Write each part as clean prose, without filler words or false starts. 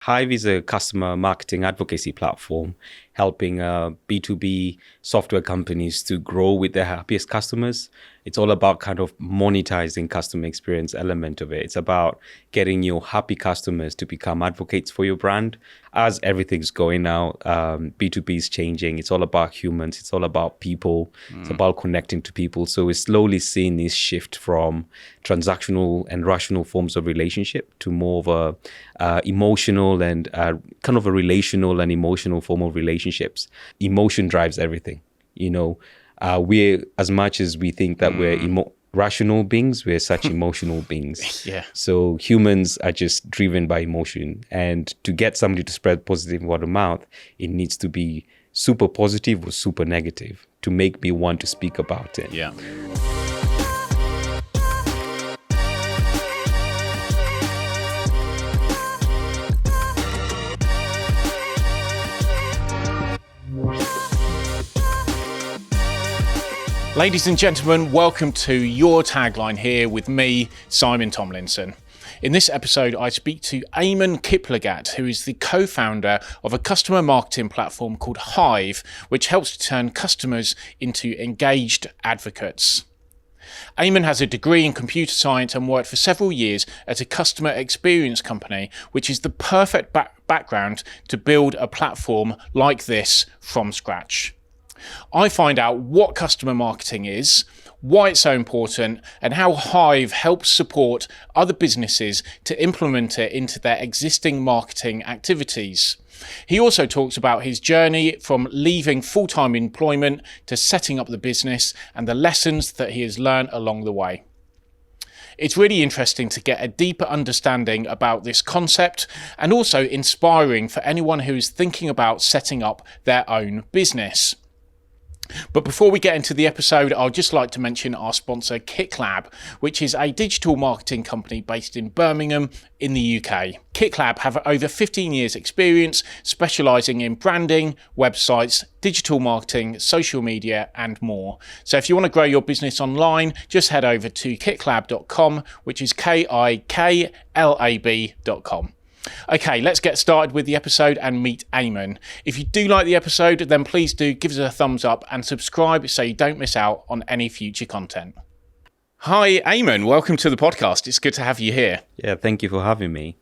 Hive is a customer marketing advocacy platform helping B2B software companies to grow with their happiest customers. It's all about kind of monetizing customer experience element of it. It's about getting your happy customers to become advocates for your brand. As everything's going now, B2B is changing. It's all about humans. It's all about people. It's about connecting to people. So we're slowly seeing this shift from transactional and rational forms of relationship to more of a emotional and kind of a relational and emotional form of relationships. Emotion drives everything. We're, as much as we think that we're rational beings, we're such emotional beings. Yeah. So humans are just driven by emotion. And to get somebody to spread positive word of mouth, it needs to be super positive or super negative to make me want to speak about it. Yeah. Ladies and gentlemen, welcome to Your Tagline here with me, Simon Tomlinson. In this episode, I speak to Amon Kiplagat, who is the co-founder of a customer marketing platform called Hive, which helps to turn customers into engaged advocates. Amon has a degree in computer science and worked for several years at a customer experience company, which is the perfect background to build a platform like this from scratch. I find out what customer marketing is, why it's so important, and how Hive helps support other businesses to implement it into their existing marketing activities. He also talks about his journey from leaving full-time employment to setting up the business and the lessons that he has learned along the way. It's really interesting to get a deeper understanding about this concept and also inspiring for anyone who is thinking about setting up their own business. But before we get into the episode, I'd just like to mention our sponsor, KickLab, which is a digital marketing company based in Birmingham in the UK. KickLab have over 15 years experience specialising in branding, websites, digital marketing, social media and more. So if you want to grow your business online, just head over to kicklab.com, which is KIKLAB.com. Okay, let's get started with the episode and meet Amon. If you do like the episode, then please do give us a thumbs up and subscribe so you don't miss out on any future content. Hi, Amon. Welcome to the podcast. It's good to have you here. Yeah, thank you for having me.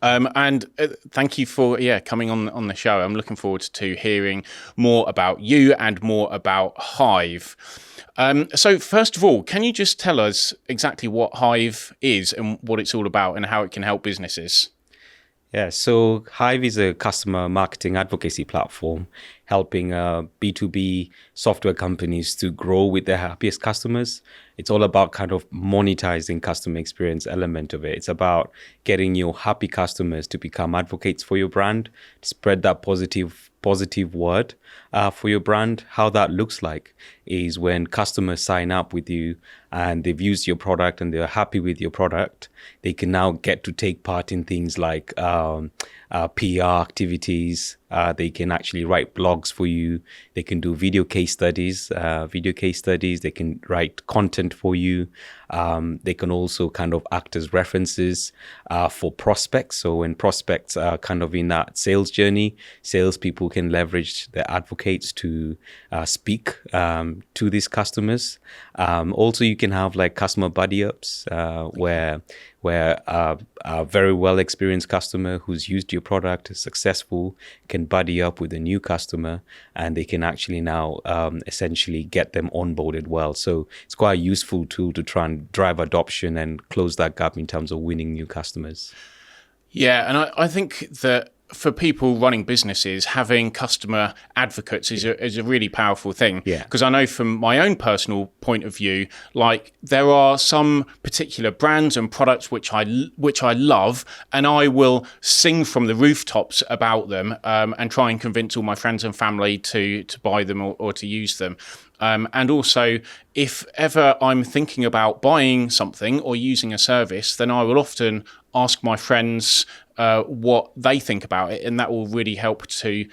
And thank you for coming on the show. I'm looking forward to hearing more about you and more about Hive. So first of all, can you just tell us exactly what Hive is and what it's all about and how it can help businesses? Yeah, so Hive is a customer marketing advocacy platform helping B2B software companies to grow with their happiest customers. It's all about kind of monetizing customer experience element of it. It's about getting your happy customers to become advocates for your brand, spread that positive word for your brand. How that looks like is when customers sign up with you and they've used your product and they're happy with your product, they can now get to take part in things like PR activities. They can actually write blogs for you. They can do video case studies. They can write content for you. They can also kind of act as references for prospects. So when prospects are kind of in that sales journey, salespeople can leverage their advocates to speak to these customers. Also, you can have like customer buddy ups where a very well experienced customer who's used your product, is successful, can buddy up with a new customer, and they can actually now essentially get them onboarded well. So it's quite a useful tool to try and drive adoption and close that gap in terms of winning new customers. Yeah, and I think that for people running businesses, having customer advocates is a really powerful thing. Yeah. Because I know from my own personal point of view, like there are some particular brands and products which I love, and I will sing from the rooftops about them and try and convince all my friends and family to buy them or to use them. And also, if ever I'm thinking about buying something or using a service, then I will often ask my friends what they think about it, and that will really help to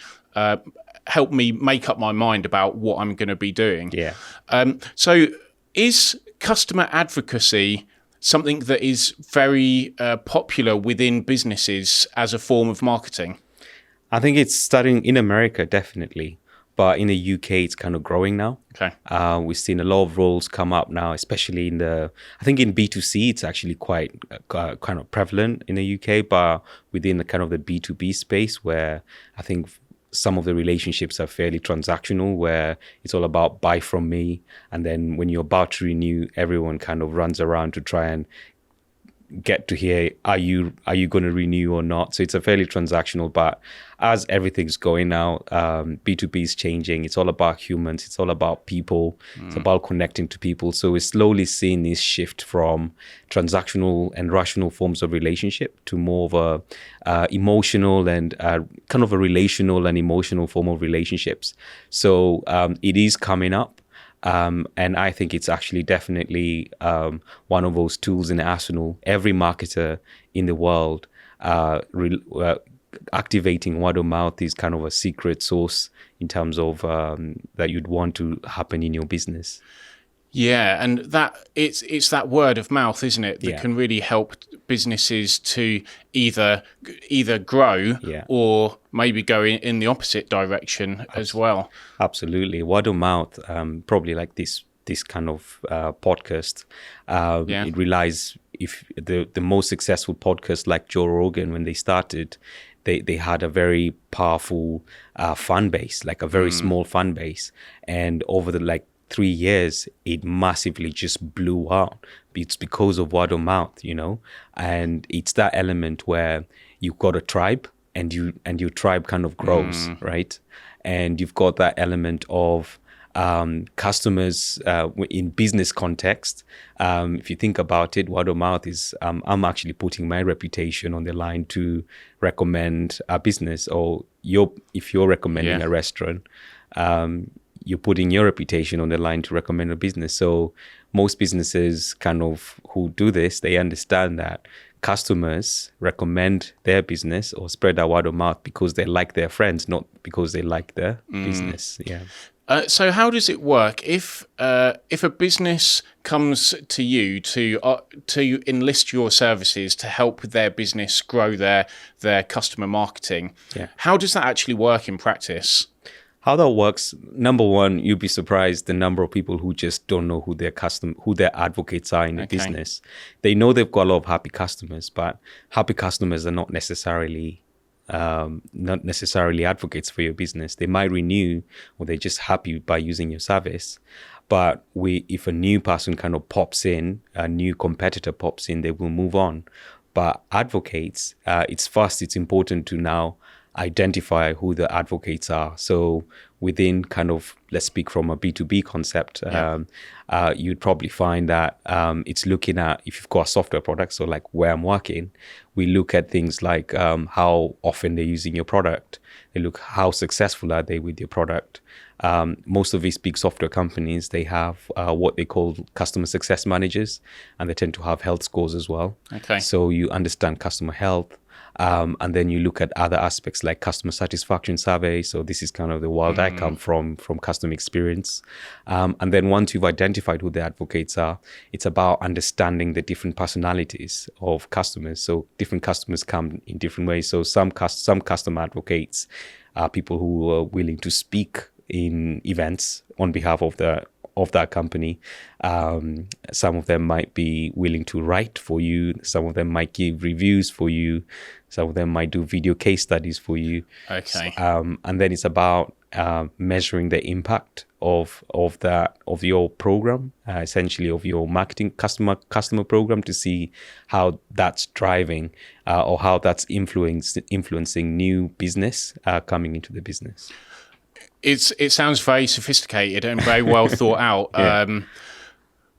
help me make up my mind about what I'm going to be doing. Yeah. So is customer advocacy something that is very popular within businesses as a form of marketing? I think it's starting in America, definitely. But in the UK, it's kind of growing now. Okay. We've seen a lot of roles come up now, especially I think in B2C, it's actually quite kind of prevalent in the UK, but within the kind of the B2B space where I think some of the relationships are fairly transactional, where it's all about buy from me. And then when you're about to renew, everyone kind of runs around to try and get to hear, are you going to renew or not? So it's a fairly transactional, but as everything's going now, B2B is changing. It's all about humans. It's all about people. It's about connecting to people. So we're slowly seeing this shift from transactional and rational forms of relationship to more of a emotional and kind of a relational and emotional form of relationships. So it is coming up. And I think it's actually definitely one of those tools in the arsenal. Every marketer in the world activating word of mouth is kind of a secret sauce in terms of that you'd want to happen in your business. Yeah, and that it's that word of mouth, isn't it, that can really help businesses to either grow or maybe go in the opposite direction as well. Absolutely, word of mouth. Probably like this kind of podcast. It relies, if the most successful podcast like Joe Rogan, when they started, they had a very powerful fan base, like a very small fan base, and over the 3 years, it massively just blew out. It's because of word of mouth, and it's that element where you've got a tribe and your tribe kind of grows, right? And you've got that element of customers in business context. If you think about it, word of mouth is I'm actually putting my reputation on the line to recommend a business, or if you're recommending a restaurant, you're putting your reputation on the line to recommend a business. So most businesses kind of who do this, they understand that customers recommend their business or spread that word of mouth because they like their friends, not because they like their business. Yeah. So how does it work if a business comes to you to enlist your services to help their business grow their customer marketing? Yeah. How does that actually work in practice? How that works, number one, you'd be surprised the number of people who just don't know who their advocates are in the business. They know they've got a lot of happy customers, but happy customers are not necessarily advocates for your business. They might renew, or they're just happy by using your service. But if a new person kind of pops in, a new competitor pops in, they will move on. But advocates, it's important to now identify who the advocates are. So within kind of, let's speak from a B2B concept, you'd probably find that it's looking at, if you've got a software product, so like where I'm working, we look at things like how often they're using your product. They look how successful are they with your product. Most of these big software companies, they have what they call customer success managers, and they tend to have health scores as well. Okay. So you understand customer health. And then you look at other aspects like customer satisfaction survey. So this is kind of the world I come from customer experience. And then once you've identified who the advocates are, it's about understanding the different personalities of customers. So different customers come in different ways. So some customer advocates are people who are willing to speak in events on behalf of that company. Some of them might be willing to write for you. Some of them might give reviews for you. Some of them might do video case studies for you. Okay. And then it's about measuring the impact of your program, essentially of your marketing customer program, to see how that's driving or how that's influencing new business coming into the business. It sounds very sophisticated and very well thought out.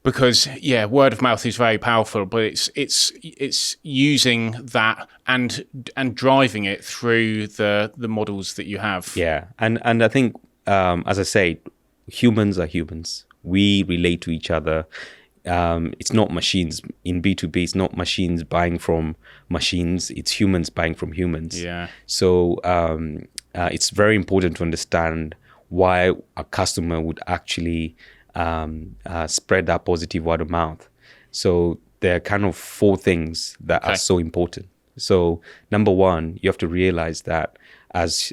Because word of mouth is very powerful, but it's using that and driving it through the models that you have. Yeah, and I think as I say, humans are humans. We relate to each other. It's not machines in B2B. It's not machines buying from machines. It's humans buying from humans. Yeah. So it's very important to understand why a customer would actually spread that positive word of mouth. So there are kind of four things that are so important. So number one, you have to realize that as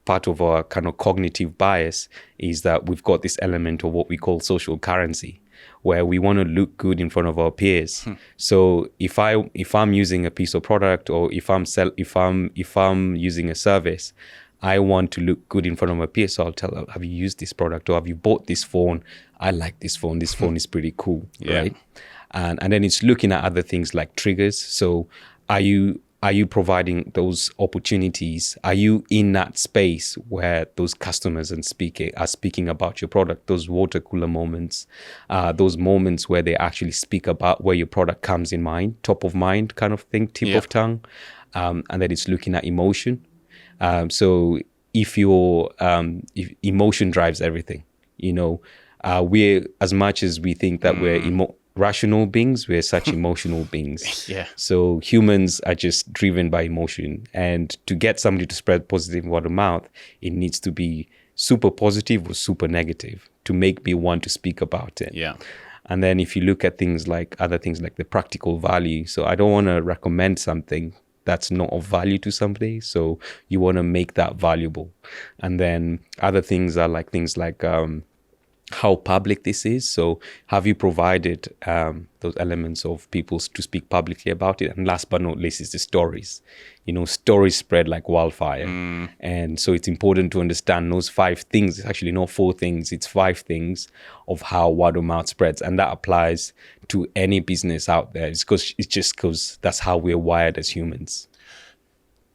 part of our kind of cognitive bias is that we've got this element of what we call social currency, where we want to look good in front of our peers. So if I'm using a piece of product, or if I'm using a service, I want to look good in front of my peers. So I'll tell them, have you used this product, or have you bought this phone? I like this phone. This phone is pretty cool, right? And then it's looking at other things like triggers. So are you providing those opportunities? Are you in that space where those customers are speaking about your product? Those water cooler moments, those moments where they actually speak about where your product comes in mind, top of mind kind of thing, tip of tongue, and then it's looking at emotion. So if emotion drives everything, we're, as much as we think that we're rational beings, we're such emotional beings. So humans are just driven by emotion, and to get somebody to spread positive word of mouth, it needs to be super positive or super negative to make me want to speak about it. And then if you look at other things like the practical value, so I don't want to recommend something that's not of value to somebody, so you want to make that valuable. And then other things are like how public this is. So have you provided those elements of people to speak publicly about it? And last but not least is the stories. Stories spread like wildfire. And so it's important to understand those 5 things. It's actually not 4 things, it's 5 things of how word of mouth spreads. And that applies to any business out there. It's just because that's how we're wired as humans.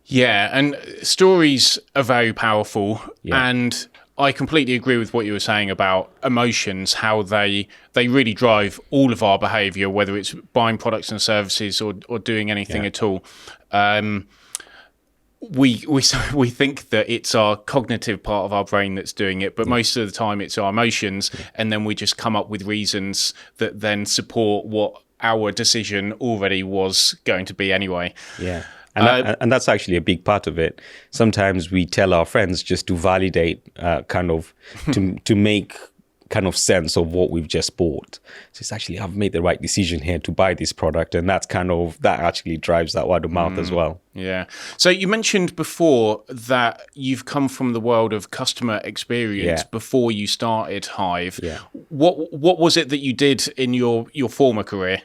Yeah, and stories are very powerful. And I completely agree with what you were saying about emotions, how they really drive all of our behaviour, whether it's buying products and services or doing anything at all. We think that it's our cognitive part of our brain that's doing it, but most of the time it's our emotions, and then we just come up with reasons that then support what our decision already was going to be anyway. And that's actually a big part of it. Sometimes we tell our friends just to validate, to make kind of sense of what we've just bought. So it's actually, I've made the right decision here to buy this product, and that actually drives that word of mouth as well. Yeah. So you mentioned before that you've come from the world of customer experience before you started Hive. What was it that you did in your former career?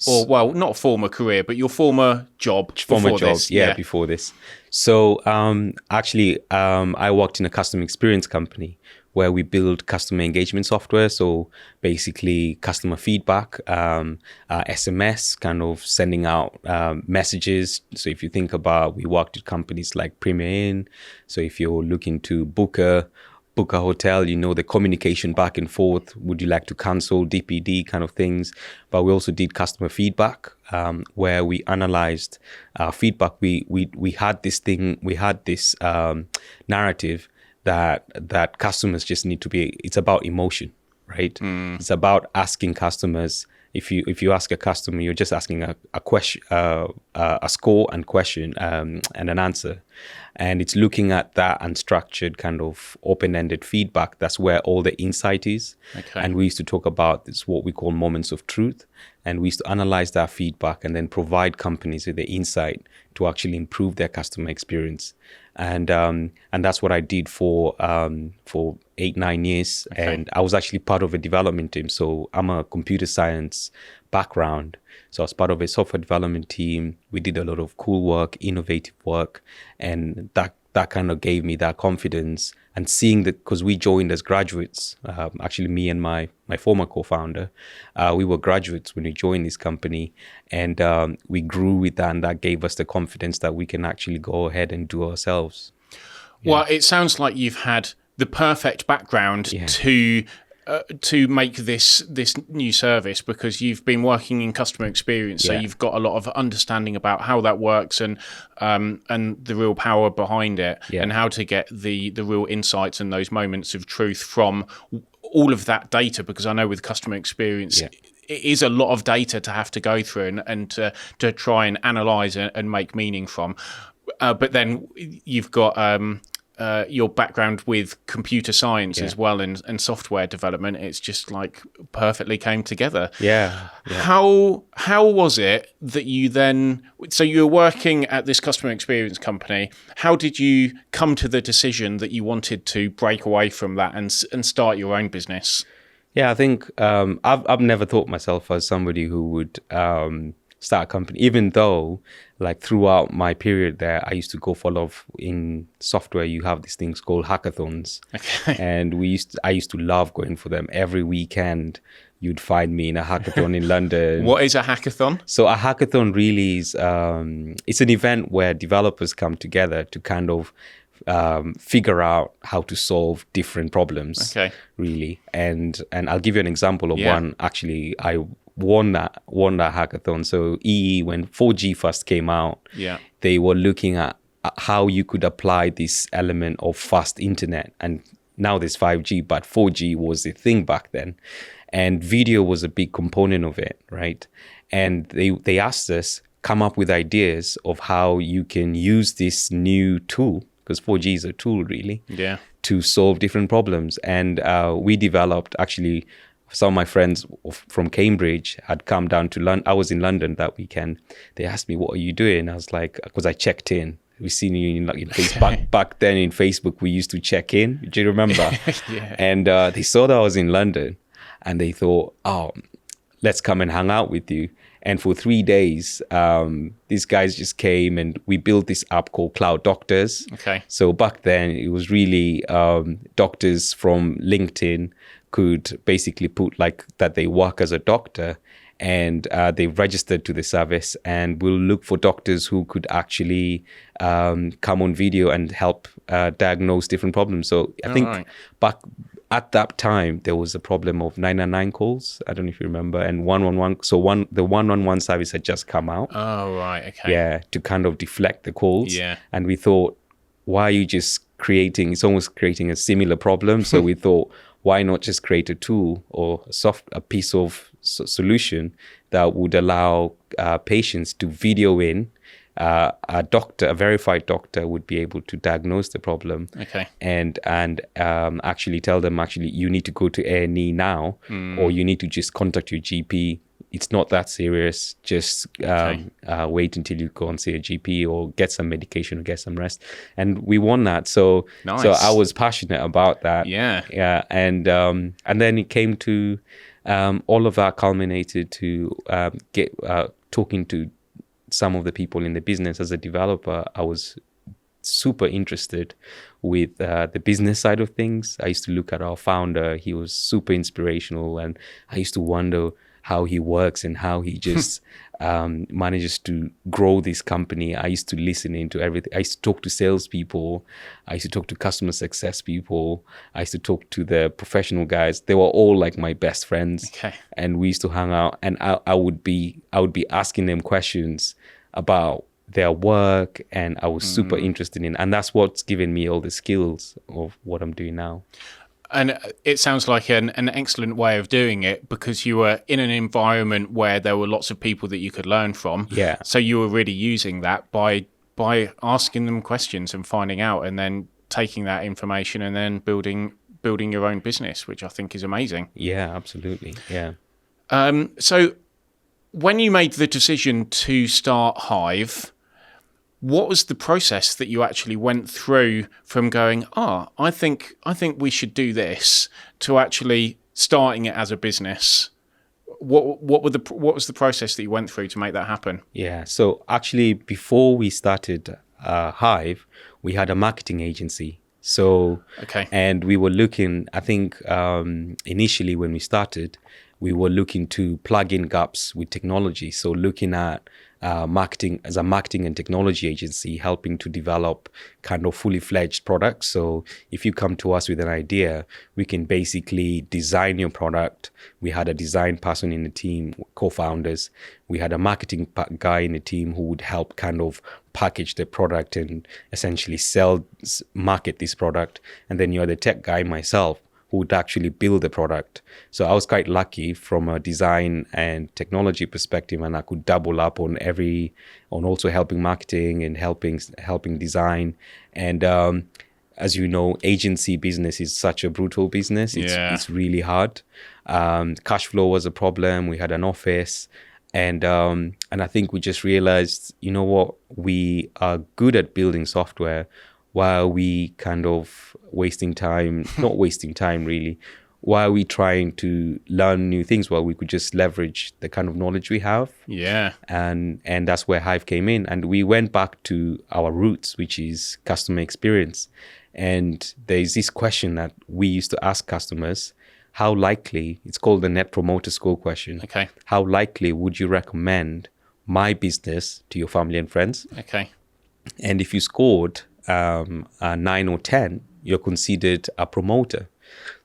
Or, well, not former career, but your former job before this. Before this. So I worked in a customer experience company where we build customer engagement software. So basically customer feedback, SMS, kind of sending out messages. So if you think about, we worked with companies like Premier Inn. So if you're looking to book a hotel, the communication back and forth, would you like to cancel, DPD kind of things. But we also did customer feedback, where we analyzed feedback. We had this narrative that customers just need to be, it's about emotion, right? It's about asking customers. If you ask a customer, you're just asking a question, a score and question, and an answer. And it's looking at that unstructured kind of open-ended feedback. That's where all the insight is. And we used to talk about this, what we call moments of truth. And we used to analyze that feedback and then provide companies with the insight to actually improve their customer experience. And that's what I did for 8-9 years. And I was actually part of a development team. So I'm a computer science background. So I was part of a software development team. We did a lot of cool work, innovative work, and that kind of gave me that confidence. And seeing that, because we joined as graduates, actually me and my former co-founder, we were graduates when we joined this company, and we grew with that, and that gave us the confidence that we can actually go ahead and do ourselves. Well, it sounds like you've had the perfect background to make this new service, because you've been working in customer experience, so you've got a lot of understanding about how that works and the real power behind it, and how to get the real insights and those moments of truth from all of that data. Because I know with customer experience, it is a lot of data to have to go through and to try and analyze and make meaning from. But then you've got your background with computer science as well and software development, it's just like perfectly came together. Yeah. How was it that you then, so you were working at this customer experience company, how did you come to the decision that you wanted to break away from that and start your own business? Yeah, I think I've never thought myself as somebody who would start a company, even though like throughout my period there, I used to go for a lot of, in software, you have these things called hackathons. Okay. And I used to love going for them. Every weekend, you'd find me in a hackathon in London. What is a hackathon? So a hackathon really is, it's an event where developers come together to kind of figure out how to solve different problems. Okay. Really. And I'll give you an example of one. Actually, I won that hackathon. So when 4G first came out, they were looking at how you could apply this element of fast internet. And now there's 5G, but 4G was the thing back then. And video was a big component of it, right? And they asked us, come up with ideas of how you can use this new tool, because 4G is a tool really, to solve different problems. And we developed, actually, some of my friends from Cambridge had come down to London. I was in London that weekend. They asked me, what are you doing? I was like, because I checked in. We seen you in Facebook. Back then in Facebook, we used to check in. Do you remember? And they saw that I was in London and they thought, oh, let's come and hang out with you. And for 3 days, these guys just came and we built this app called Cloud Doctors. Okay. So back then it was really doctors from LinkedIn could basically put like that they work as a doctor, and they registered to the service, and we'll look for doctors who could actually come on video and help diagnose different problems. So I think back at that time, there was a problem of 999 calls. I don't know if you remember, and 111. So the 111 service had just come out. Oh, right. Okay. Yeah, to kind of deflect the calls. Yeah. And we thought, why are you just it's almost creating a similar problem. So we thought, why not just create a tool or a piece of solution that would allow patients to video in. A verified doctor would be able to diagnose the problem, and actually tell them, you need to go to A&E now, or you need to just contact your GP. It's not that serious. Just wait until you go and see a GP or get some medication or get some rest. And we won that. So I was passionate about that. Yeah. And then it came to all of that culminated to get talking to some of the people in the business. As a developer, I was super interested with the business side of things. I used to look at our founder. He was super inspirational, and I used to wonder how he works and how he just manages to grow this company. I used to listen into everything. I used to talk to salespeople. I used to talk to customer success people. I used to talk to the professional guys. They were all like my best friends. And we used to hang out, and I would be asking them questions about their work, and I was super interested in, and that's what's given me all the skills of what I'm doing now. And it sounds like an excellent way of doing it, because you were in an environment where there were lots of people that you could learn from. Yeah. So you were really using that by asking them questions and finding out, and then taking that information and then building your own business, which I think is amazing. Yeah, absolutely. Yeah. So when you made the decision to start Hive, what was the process that you actually went through from going, I think we should do this, to actually starting it as a business? What was the process that you went through to make that happen? Yeah. So actually, before we started Hive, we had a marketing agency. So and we were looking. I think initially when we started, we were looking to plug in gaps with technology. So looking at marketing as a marketing and technology agency, helping to develop kind of fully fledged products. So if you come to us with an idea, we can basically design your product. We had a design person in the team, co-founders. We had a marketing guy in the team who would help kind of package the product and essentially market this product. And then you're the tech guy, myself, who would actually build the product. So I was quite lucky from a design and technology perspective, and I could double up on also helping marketing and helping design. And as you know, agency business is such a brutal business. It's really hard. Cash flow was a problem. We had an office, and I think we just realized, you know what, we are good at building software, while we kind of wasting time, not wasting time really, while we trying to learn new things, while we could just leverage the kind of knowledge we have. Yeah. And that's where Hive came in. And we went back to our roots, which is customer experience. And there's this question that we used to ask customers: how likely, it's called the Net Promoter Score question. Okay. How likely would you recommend my business to your family and friends? Okay. And if you scored a 9 or 10, you're considered a promoter,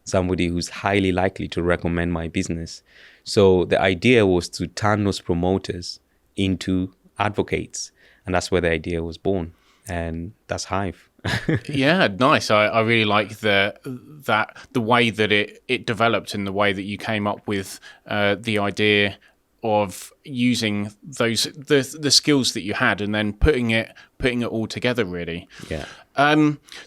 somebody who's highly likely to recommend my business. So the idea was to turn those promoters into advocates. And that's where the idea was born. And that's Hive. Yeah, nice. I really like the way that it developed, and the way that you came up with the idea of using those the skills that you had, and then putting it all together, really. Yeah.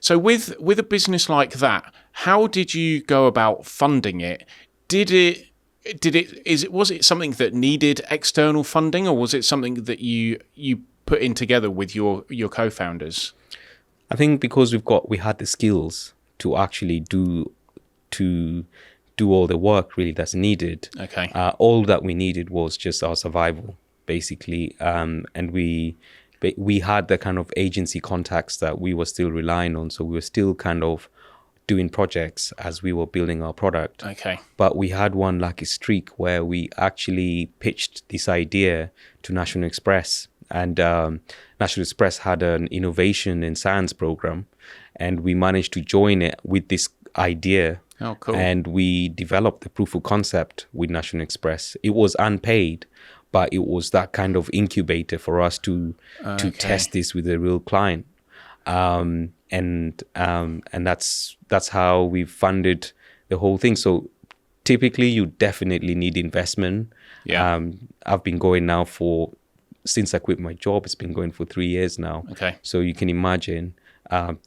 So with a business like that, how did you go about funding it? Was it something that needed external funding, or was it something that you put in together with your co-founders? I think because we had the skills to actually do all the work really that's needed. Okay. All that we needed was just our survival, basically. And we had the kind of agency contacts that we were still relying on. So we were still kind of doing projects as we were building our product. Okay. But we had one lucky streak where we actually pitched this idea to National Express. And National Express had an innovation in science program, and we managed to join it with this idea. Oh, cool. And we developed the proof of concept with National Express. It was unpaid, but it was that kind of incubator for us to test this with a real client. And that's how we funded the whole thing. So typically you definitely need investment. Yeah. I've been going now since I quit my job, it's been going for 3 years now. Okay. So you can imagine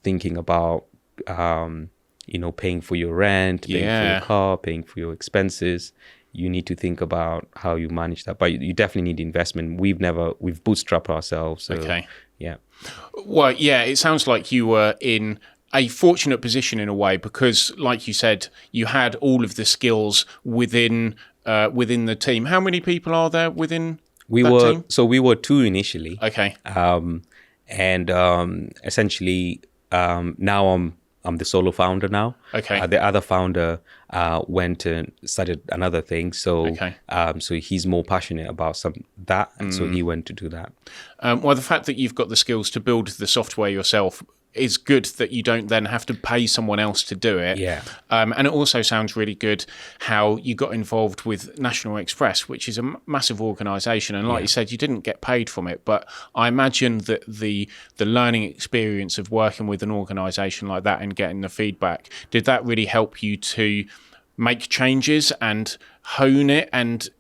thinking about, paying for your rent, paying for your car, paying for your expenses. You need to think about how you manage that. But you definitely need investment. We've bootstrapped ourselves. So, okay. Yeah. Well, yeah, it sounds like you were in a fortunate position in a way, because like you said, you had all of the skills within the team. How many people are there within team? So we were 2 initially. Okay. Essentially, now I'm the solo founder now. Okay. The other founder went and started another thing. So okay. So he's more passionate about that, and so he went to do that. Well, the fact that you've got the skills to build the software yourself is good, that you don't then have to pay someone else to do it. Yeah. And it also sounds really good how you got involved with National Express, which is a massive organisation. And like you said, you didn't get paid from it. But I imagine that the learning experience of working with an organisation like that and getting the feedback, did that really help you to make changes and hone it and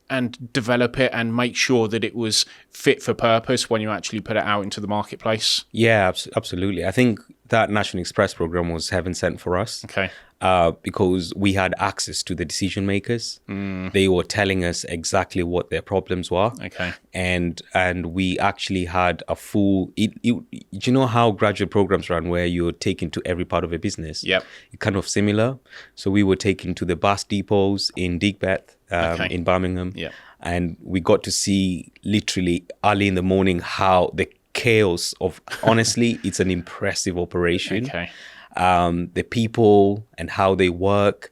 develop it and make sure that it was fit for purpose when you actually put it out into the marketplace? Yeah, absolutely. I think that National Express program was heaven sent for us. Okay. Because we had access to the decision makers. They were telling us exactly what their problems were. Okay. And we actually had a full... do you know how graduate programs run, where you're taken to every part of a business? Yep. Kind of similar. So we were taken to the bus depots in Digbeth, in Birmingham. Yeah. And we got to see literally early in the morning how the chaos of... Honestly, it's an impressive operation. Okay. The people and how they work.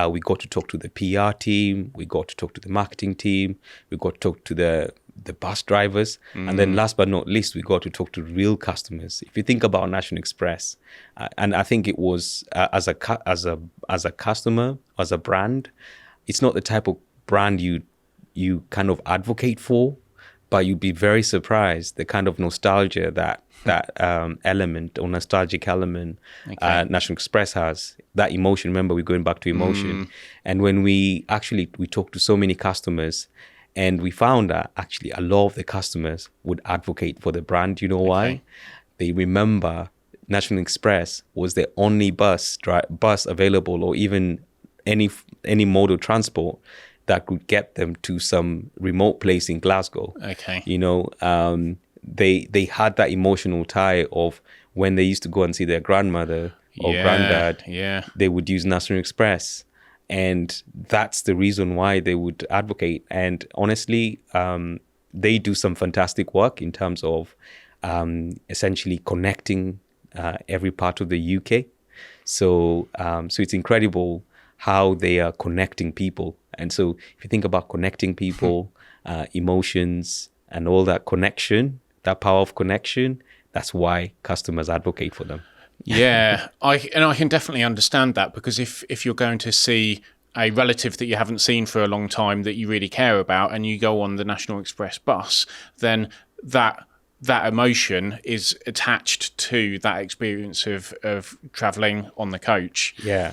We got to talk to the PR team. We got to talk to the marketing team. We got to talk to the bus drivers. And then last but not least, we got to talk to real customers. If you think about National Express, and I think it was as a customer, as a brand, it's not the type of brand you kind of advocate for, but you'd be very surprised the kind of nostalgia that element or nostalgic element National Express has. That emotion, remember, we're going back to emotion. And when we talked to so many customers, and we found that actually a lot of the customers would advocate for the brand. You know why? They remember National Express was the only bus available, or even any mode of transport that could get them to some remote place in Glasgow. Okay. They had that emotional tie of when they used to go and see their grandmother or granddad, they would use National Express. And that's the reason why they would advocate. And honestly, they do some fantastic work in terms of essentially connecting every part of the UK. So it's incredible how they are connecting people. And so if you think about connecting people, emotions, and all that connection, that power of connection, that's why customers advocate for them. Yeah, I can definitely understand that, because if you're going to see a relative that you haven't seen for a long time that you really care about, and you go on the National Express bus, then that emotion is attached to that experience of travelling on the coach. Yeah.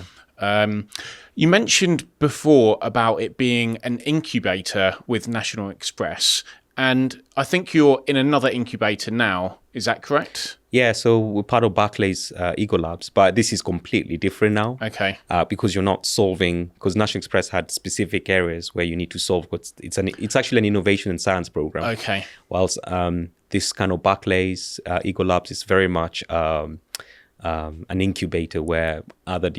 You mentioned before about it being an incubator with National Express, and I think you're in another incubator now. Is that correct? Yeah, so we're part of Barclays Ego Labs, but this is completely different now. Okay. Because you're not solving, because National Express had specific areas where you need to solve. It's actually an innovation and science program. Okay. Whilst this kind of Barclays Ego Labs is very much an incubator where other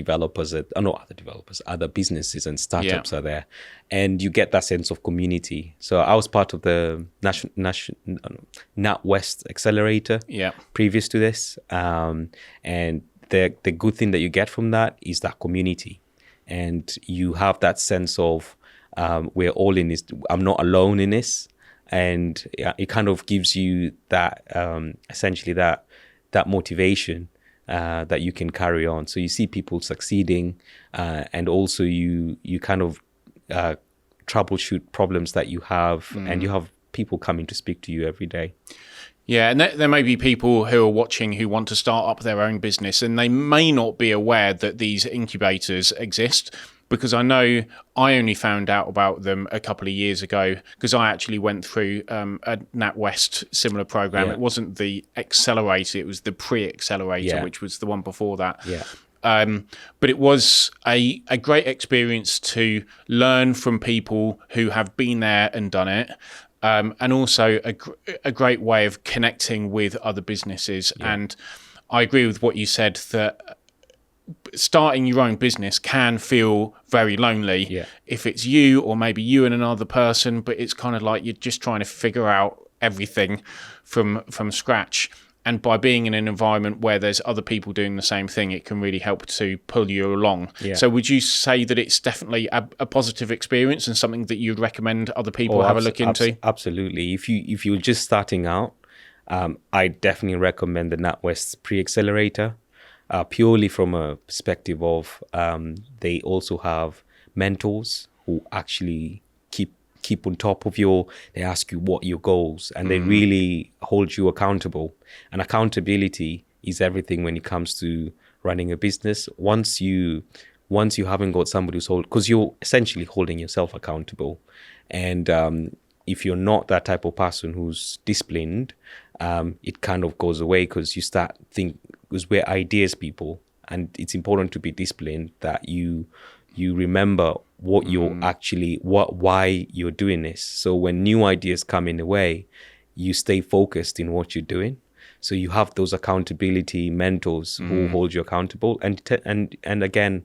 businesses and startups are there, and you get that sense of community. So I was part of the Natwest accelerator previous to this, and the good thing that you get from that is that community, and you have that sense of we're all in this. I'm not alone in this, and it kind of gives you that essentially that motivation. That you can carry on. So you see people succeeding, and also you kind of troubleshoot problems that you have, and you have people coming to speak to you every day. Yeah, and there may be people who are watching who want to start up their own business, and they may not be aware that these incubators exist, because I know I only found out about them a couple of years ago, because I actually went through a NatWest similar program. It wasn't the accelerator, it was the pre-accelerator, which was the one before that. But it was a great experience to learn from people who have been there and done it. And also a great way of connecting with other businesses. And I agree with what you said, that starting your own business can feel very lonely if it's you, or maybe you and another person, but it's kind of like you're just trying to figure out everything from scratch. And by being in an environment where there's other people doing the same thing, it can really help to pull you along. So would you say that it's definitely a positive experience and something that you'd recommend other people have a look into? Absolutely. If you're just starting out, I definitely recommend the NatWest pre-accelerator. Purely from a perspective of they also have mentors who actually keep on top of they ask you what your goals, and they really hold you accountable. And accountability is everything when it comes to running a business. Once you haven't got somebody who's because you're essentially holding yourself accountable. And if you're not that type of person who's disciplined, it kind of goes away, because you start because we're ideas people, and it's important to be disciplined, that you remember what you're why you're doing this. So when new ideas come in the way, you stay focused in what you're doing. So you have those accountability mentors who hold you accountable, and again,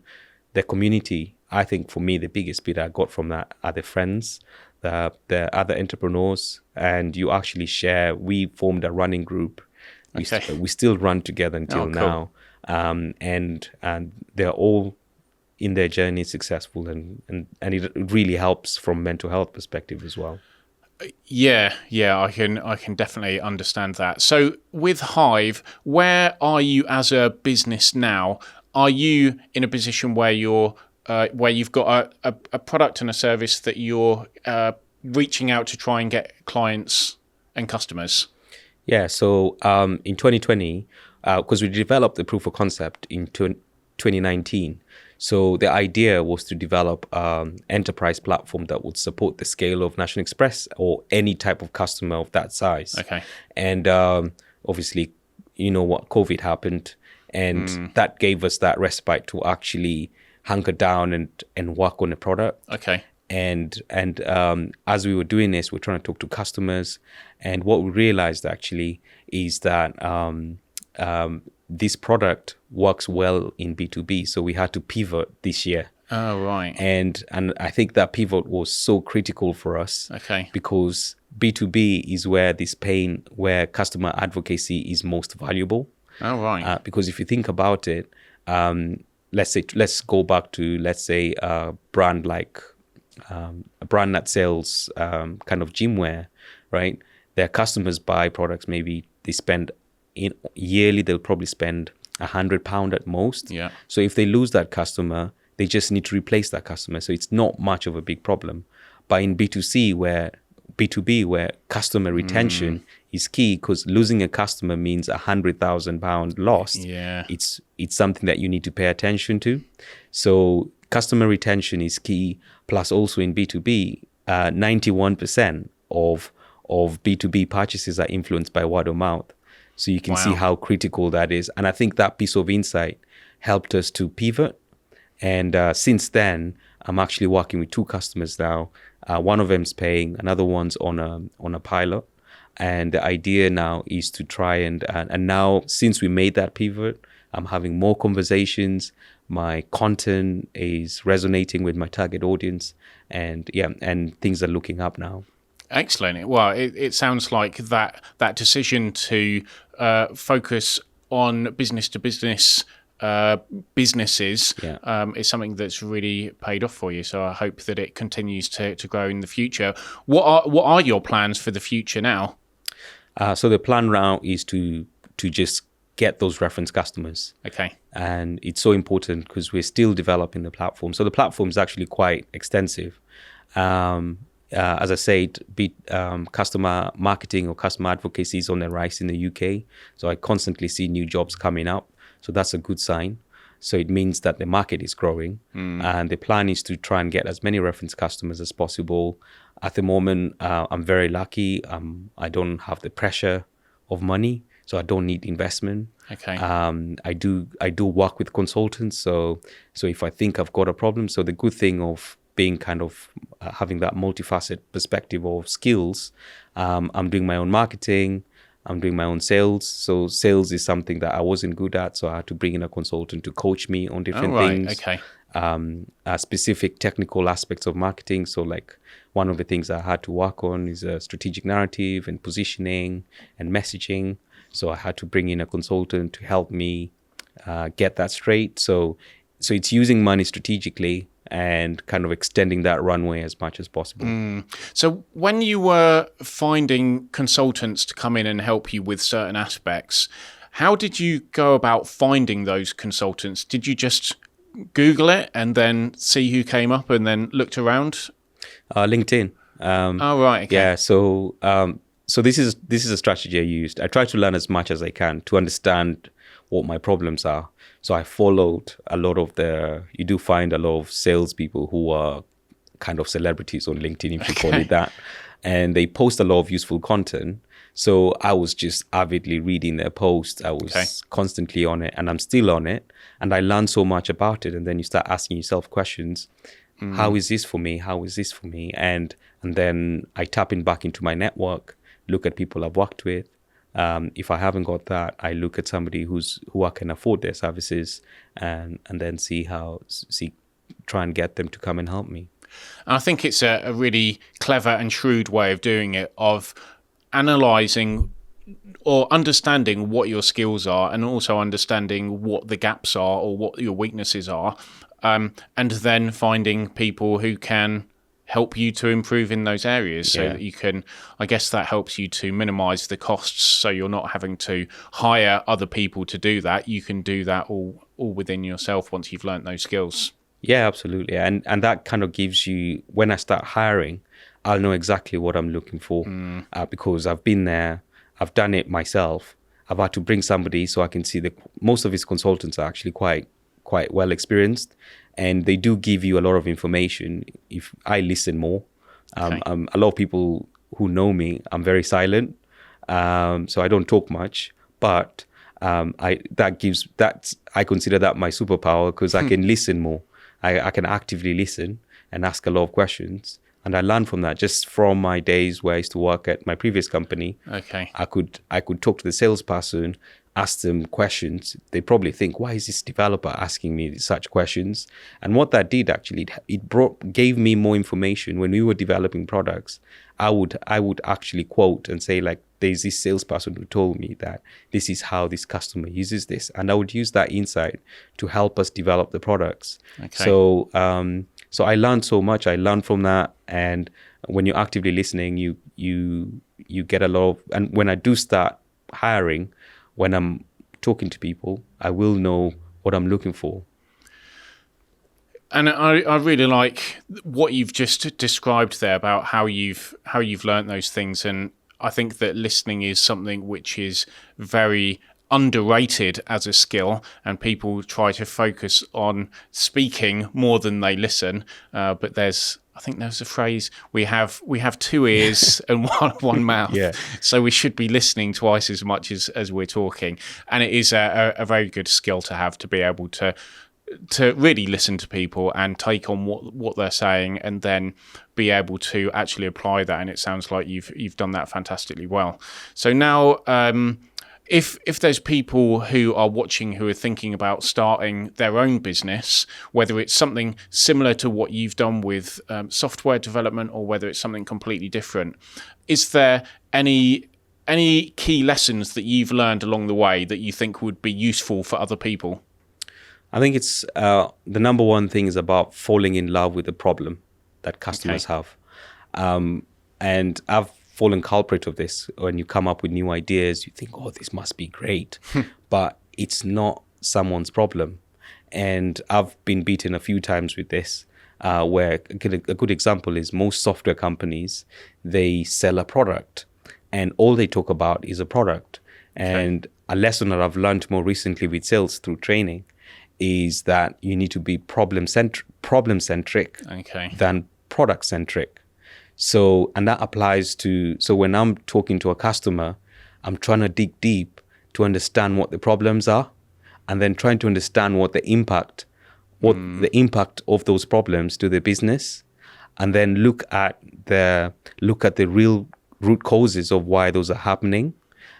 the community. I think for me, the biggest bit I got from that are the friends, the other entrepreneurs, and you actually share. We formed a running group. We still run together until now, and they're all in their journey successful, and it really helps from mental health perspective as well. Yeah, I can definitely understand that. So with Hive, where are you as a business now? Are you in a position where you've got a product and a service that you're reaching out to try and get clients and customers? Yeah, so in 2020, because we developed the proof of concept in 2019, so the idea was to develop enterprise platform that would support the scale of National Express or any type of customer of that size. Okay. And obviously, what COVID happened, And that gave us that respite to actually hunker down and work on the product. Okay. And as we were doing this, we're trying to talk to customers. And what we realized actually is that this product works well in B2B. So we had to pivot this year. Oh, right. And I think that pivot was so critical for us. Okay. Because B2B is where customer advocacy is most valuable. Oh, right. Because if you think about it, let's go back to, a brand like a brand that sells kind of gym wear, right? Their customers buy products, maybe they spend yearly, they'll probably spend £100 at most. Yeah. So if they lose that customer, they just need to replace that customer. So it's not much of a big problem. But in B2B, where customer retention is key, because losing a customer means £100,000 lost. Yeah. It's something that you need to pay attention to. So customer retention is key. Plus also in B2B, 91% of B2B purchases are influenced by word of mouth. So you can see how critical that is. And I think that piece of insight helped us to pivot. And since then, I'm actually working with 2 customers now. One of them's paying, another one's on a pilot. And the idea now is to try and now, since we made that pivot, I'm having more conversations. My content is resonating with my target audience, and things are looking up now. Excellent. Well, it sounds like that decision to focus on business to business businesses is something that's really paid off for you. So I hope that it continues to grow in the future. What are your plans for the future now? So the plan now is to just get those reference customers. Okay. And it's so important because we're still developing the platform. So the platform is actually quite extensive. As I said, customer marketing or customer advocacy is on the rise in the UK. So I constantly see new jobs coming up. So that's a good sign. So it means that the market is growing. And the plan is to try and get as many reference customers as possible. At the moment, I'm very lucky. I don't have the pressure of money, so I don't need investment. Okay. I do work with consultants. So if I think I've got a problem, so the good thing of being kind of having that multifaceted perspective of skills, I'm doing my own marketing, I'm doing my own sales. So sales is something that I wasn't good at, so I had to bring in a consultant to coach me on different things. Okay. Specific technical aspects of marketing. So like one of the things I had to work on is a strategic narrative and positioning and messaging. So I had to bring in a consultant to help me get that straight. So it's using money strategically and kind of extending that runway as much as possible. So when you were finding consultants to come in and help you with certain aspects, how did you go about finding those consultants? Did you just Google it and then see who came up and then looked around? LinkedIn. Oh, right. Okay. Yeah. So this is a strategy I used. I try to learn as much as I can to understand what my problems are. So I followed a lot of you do find a lot of salespeople who are kind of celebrities on LinkedIn, if you call it that. And they post a lot of useful content. So I was just avidly reading their posts. I was constantly on it, and I'm still on it. And I learned so much about it. And then you start asking yourself questions. How is this for me? How is this for me? And then I tap in back into my network, look at people I've worked with. If I haven't got that, I look at somebody who I can afford their services, and then try and get them to come and help me. I think it's a really clever and shrewd way of doing it, of analysing or understanding what your skills are, and also understanding what the gaps are or what your weaknesses are, and then finding people who can help you to improve in those areas, so that you can, I guess that helps you to minimize the costs, so you're not having to hire other people to do that. You can do that all within yourself once you've learnt those skills. Yeah, absolutely. And that kind of gives you, when I start hiring, I'll know exactly what I'm looking for, because I've been there, I've done it myself. I've had to bring somebody so I can see that most of his consultants are actually quite well experienced, and they do give you a lot of information if I listen more. A lot of people who know me, I'm very silent, so I don't talk much, but I consider that my superpower, because I can listen more. I can actively listen and ask a lot of questions. And I learned from that, just from my days where I used to work at my previous company. Okay. I could talk to the salesperson, ask them questions. They probably think, why is this developer asking me such questions? And what that did actually, gave me more information. When we were developing products, I would actually quote and say, like, there's this salesperson who told me that this is how this customer uses this, and I would use that insight to help us develop the products. Okay. So I learned so much. I learned from that, and when you're actively listening, you get a lot of. And when I do start hiring, when I'm talking to people, I will know what I'm looking for. And I really like what you've just described there about how you've learnt those things. And I think that listening is something which is very underrated as a skill, and people try to focus on speaking more than they listen. But I think there's a phrase, we have two ears and one mouth. Yeah. So we should be listening twice as much as we're talking. And it is a very good skill to have, to be able to really listen to people and take on what they're saying, and then be able to actually apply that. And it sounds like you've done that fantastically well. So now, if there's people who are watching who are thinking about starting their own business, whether it's something similar to what you've done with software development, or whether it's something completely different, is there any key lessons that you've learned along the way that you think would be useful for other people? I think it's the number one thing is about falling in love with the problem that customers have. And I've fallen culprit of this. When you come up with new ideas, you think, oh, this must be great. But it's not someone's problem. And I've been beaten a few times with this, where a good example is most software companies, they sell a product and all they talk about is a product. And a lesson that I've learned more recently with sales through training is that you need to be problem-centric than product-centric. So, and that applies to, so when I'm talking to a customer, I'm trying to dig deep to understand what the problems are, and then trying to understand what the impact of those problems to the business, and then look at the real root causes of why those are happening,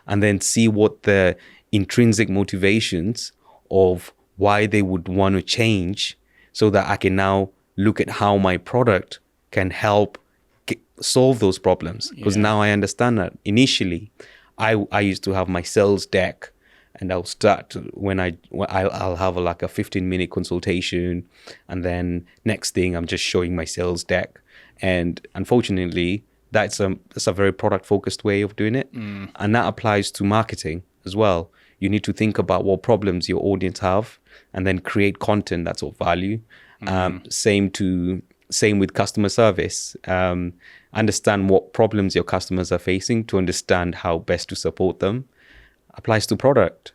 and then see what the intrinsic motivations of why they would want to change, so that I can now look at how my product can help solve those problems. Because now I understand that. Initially, I used to have my sales deck, and I'll start I'll have like a 15-minute consultation, and then next thing I'm just showing my sales deck. And unfortunately, that's a very product-focused way of doing it, and that applies to marketing as well. You need to think about what problems your audience have, and then create content that's of value. Same with customer service. Understand what problems your customers are facing to understand how best to support them. Applies to product.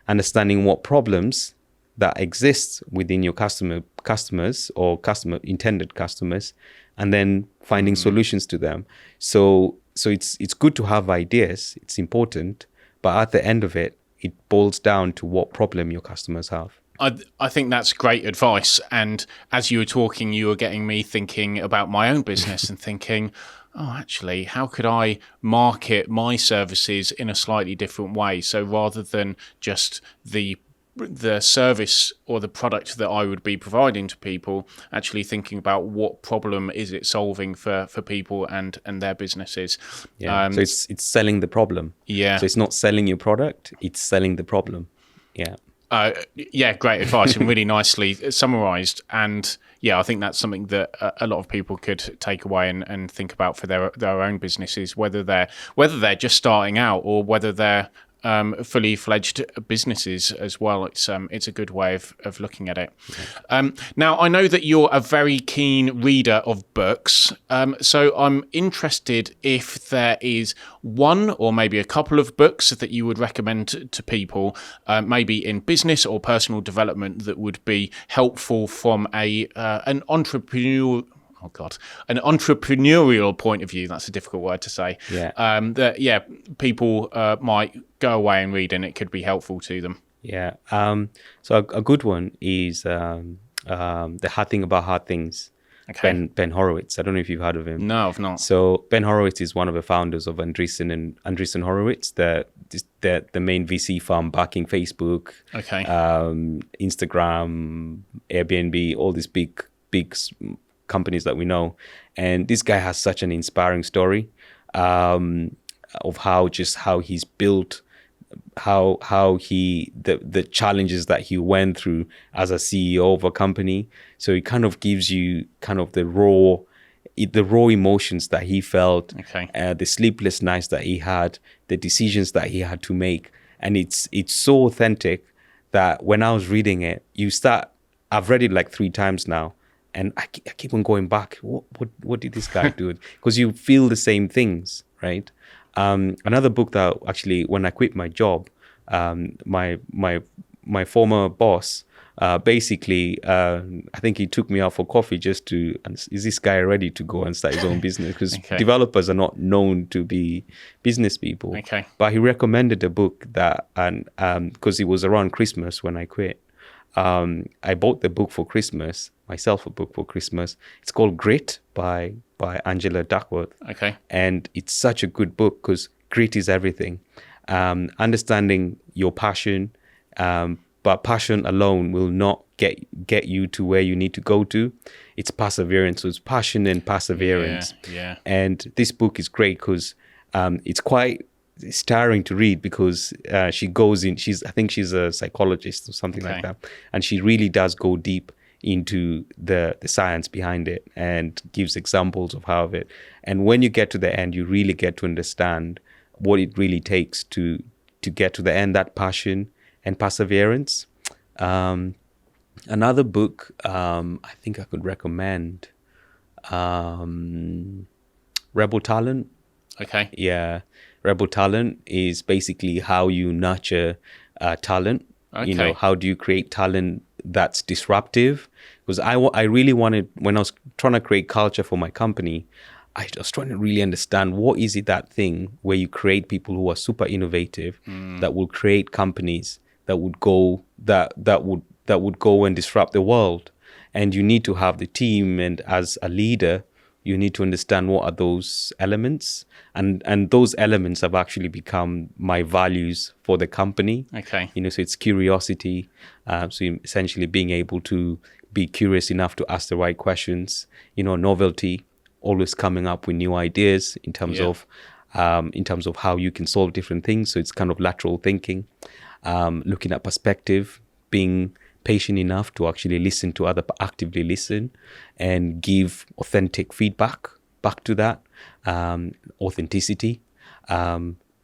Understanding what problems that exist within your customers or intended customers, and then finding solutions to them. So it's good to have ideas. It's important. But at the end of it, it boils down to what problem your customers have. I think that's great advice. And as you were talking, you were getting me thinking about my own business and thinking, oh, actually, how could I market my services in a slightly different way? So rather than just the service or the product that I would be providing to people, actually thinking about what problem is it solving for people and their businesses. Yeah. So it's selling the problem. Yeah. So it's not selling your product, it's selling the problem. Yeah. Great advice and really nicely summarized. And I think that's something that a lot of people could take away and think about for their own businesses, whether they're just starting out or whether they're fully fledged businesses as well. It's a good way of looking at it. Now, I know that you're a very keen reader of books, so I'm interested if there is one or maybe a couple of books that you would recommend to people, maybe in business or personal development, that would be helpful from an entrepreneurial oh God, an entrepreneurial point of view. That's a difficult word to say. Yeah. That people might go away and read, and it could be helpful to them. Yeah. So a good one is The Hard Thing About Hard Things. Okay. Ben Horowitz. I don't know if you've heard of him. No, I've not. So Ben Horowitz is one of the founders of Andreessen Horowitz, the main VC firm backing Facebook, Okay. Instagram, Airbnb, all these big companies that we know. And this guy has such an inspiring story of how he's built, how he the challenges that he went through as a CEO of a company. So it kind of gives you kind of the raw emotions that he felt, Okay. the sleepless nights that he had, the decisions that he had to make, and it's so authentic that when I was reading it, I've read it like 3 times now, and I keep on going back. What did this guy do? Because you feel the same things, right? Another book that actually, when I quit my job, my former boss, basically, I think he took me out for coffee just to, is this guy ready to go and start his own business? Because Okay. developers are not known to be business people. Okay. But he recommended a book that, and because it was around Christmas when I quit, I bought the book for Christmas, myself a book for Christmas. It's called Grit by Angela Duckworth. Okay. And it's such a good book because grit is everything. Understanding your passion, but passion alone will not get you to where you need to go to. It's perseverance. So it's passion and perseverance. Yeah. And this book is great because it's quite tiring to read because she goes in. I think she's a psychologist or something like that, and she really does go deep into the science behind it and gives examples of how it. And when you get to the end, you really get to understand what it really takes to get to the end, that passion and perseverance. Another book I think I could recommend, Rebel Talent. Okay. Yeah. Rebel Talent is basically how you nurture talent. Okay. How do you create talent that's disruptive? Because I really wanted, when I was trying to create culture for my company, I was trying to really understand what is it, that thing where you create people who are super innovative, that will create companies that would go and disrupt the world. And you need to have the team, and as a leader, you need to understand what are those elements, and those elements have actually become my values for the company. Okay. So it's curiosity. So essentially being able to be curious enough to ask the right questions. Novelty, always coming up with new ideas in terms of how you can solve different things. So it's kind of lateral thinking, looking at perspective, being patient enough to actually actively listen and give authentic feedback back to that. Authenticity,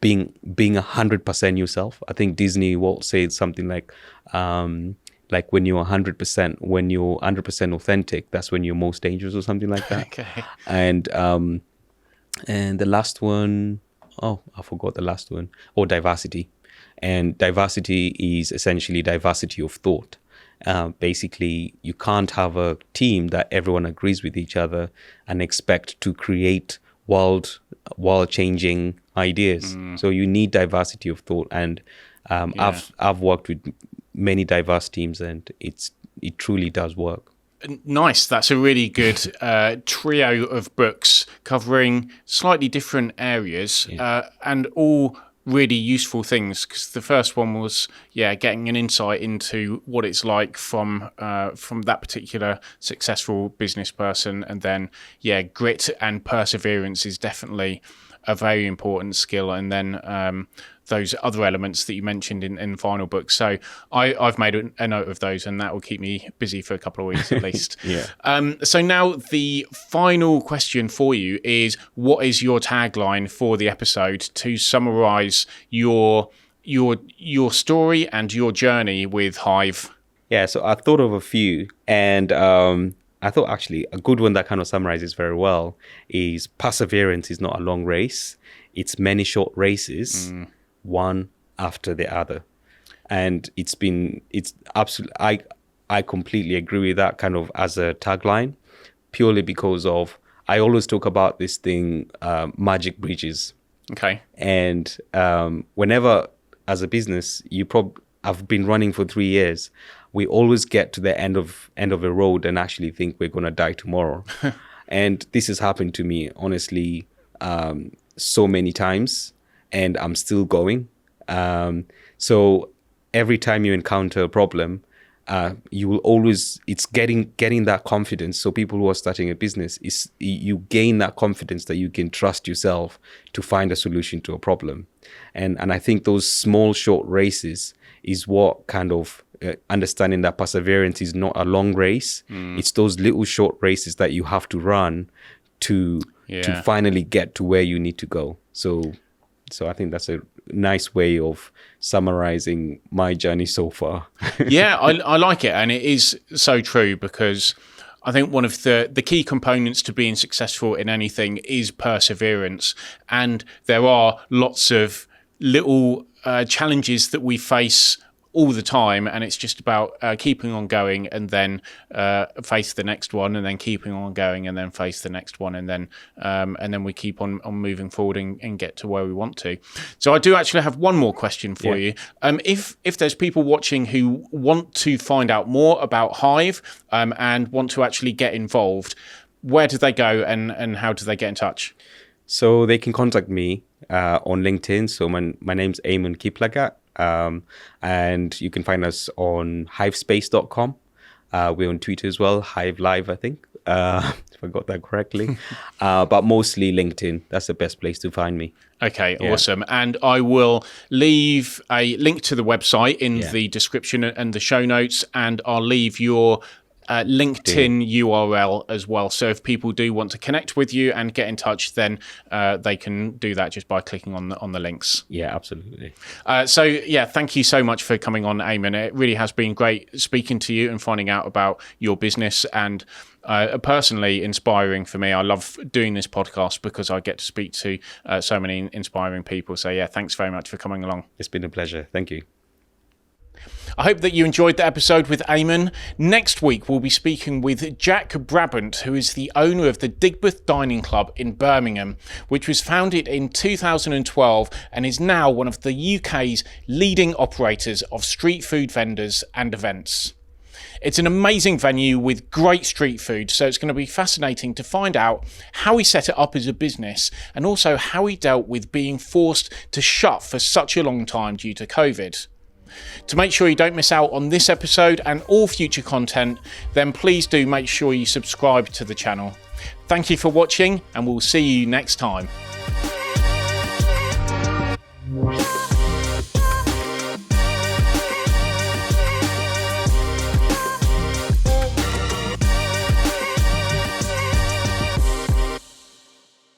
being 100% yourself. I think Disney will say something like when you're 100% authentic, that's when you're most dangerous, or something like that. Okay. And the last one, I forgot the last one. Diversity. And diversity is essentially diversity of thought. Basically, you can't have a team that everyone agrees with each other and expect to create world-changing ideas. So you need diversity of thought. And I've worked with many diverse teams, and it truly does work. Nice. That's a really good trio of books covering slightly different areas, and all really useful things. Because the first one was getting an insight into what it's like from that particular successful business person, and then grit and perseverance is definitely a very important skill, and then those other elements that you mentioned in the final book. So I've made a note of those, and that will keep me busy for a couple of weeks at least. So now the final question for you is, what is your tagline for the episode to summarize your story and your journey with Hive? Yeah, so I thought of a few, and I thought actually a good one that kind of summarizes very well is perseverance is not a long race. It's many short races, one after the other. And it's absolutely, I completely agree with that kind of as a tagline. purely because of, I always talk about this thing, magic bridges. Okay. And whenever, as a business, I've been running for 3 years, we always get to the end of a road and actually think we're going to die tomorrow. And this has happened to me, honestly, so many times, and I'm still going. So every time you encounter a problem, you will always, it's getting that confidence. So people who are starting a business, you gain that confidence that you can trust yourself to find a solution to a problem. And I think those small short races is what kind of understanding that perseverance is not a long race. It's those little short races that you have to run to finally get to where you need to go. So I think that's a nice way of summarizing my journey so far. Yeah, I like it. And it is so true, because I think one of the key components to being successful in anything is perseverance. And there are lots of little challenges that we face all the time, and it's just about keeping on going, and then face the next one, and then keeping on going, and then face the next one, and then we keep on moving forward and get to where we want to. So I do actually have one more question for you. If there's people watching who want to find out more about Hive and want to actually get involved, where do they go, and how do they get in touch? So they can contact me on LinkedIn. So my name's Amon Kiplagat. And you can find us on hivespace.com. We're on Twitter as well, Hive Live, I think, if I got that correctly. But mostly LinkedIn. That's the best place to find me. Okay, awesome. And I will leave a link to the website in the description and the show notes, and I'll leave your LinkedIn URL as well. So if people do want to connect with you and get in touch, then they can do that just by clicking on the links. Yeah, absolutely. So yeah, thank you so much for coming on, Amon. It really has been great speaking to you and finding out about your business, and personally inspiring for me. I love doing this podcast because I get to speak to so many inspiring people. So yeah, thanks very much for coming along. It's been a pleasure. Thank you. I hope that you enjoyed the episode with Amon. Next week, we'll be speaking with Jack Brabant, who is the owner of the Digbeth Dining Club in Birmingham, which was founded in 2012 and is now one of the UK's leading operators of street food vendors and events. It's an amazing venue with great street food, so it's going to be fascinating to find out how he set it up as a business, and also how he dealt with being forced to shut for such a long time due to COVID. To make sure you don't miss out on this episode and all future content, then please do make sure you subscribe to the channel. Thank you for watching, and we'll see you next time.